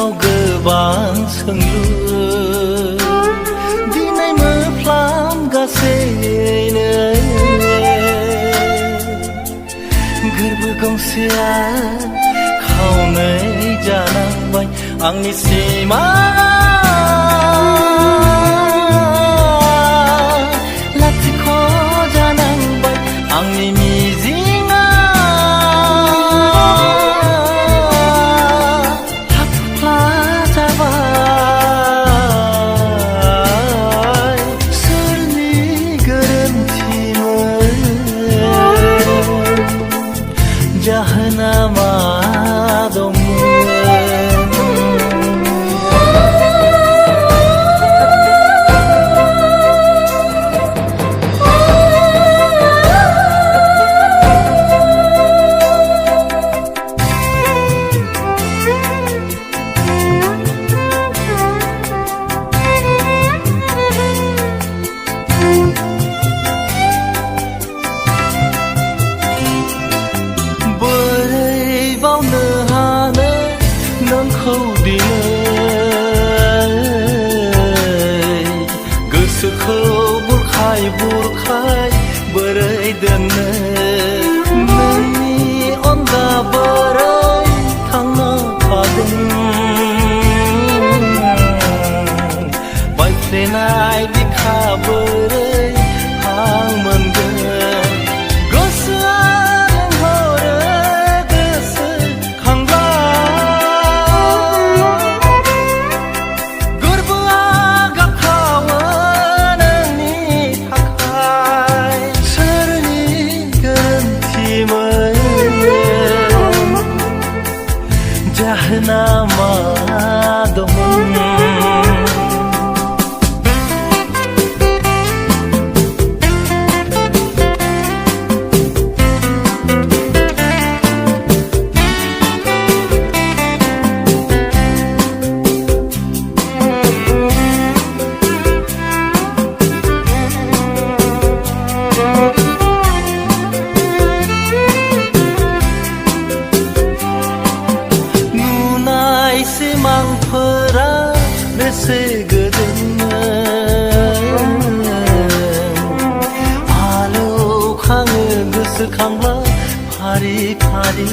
गोसोआव गोबां सोंलु दिनै मोफ्लामगासैनो गोरबो गंसेया खावनै जानांबाय आंनि सिमा लाथिख' जानांबाय आंनि मिजिंआ हाथफ्ला जाबाय सोरनि गोरोन्थिमोन जाहोना मा नोंखौ दिनै गोसोखौ बुरखाय बुरखाय बोरै दोननो नोंनि अनगा बोरै थांनो हादों बायफ्लेनाय बिखा बोरै हां मोनगोन जाहोना मा दंमोन सिमांफोरा बेसे गोदोमोन आलौखाङो गोसोखांब्ला फारि फारि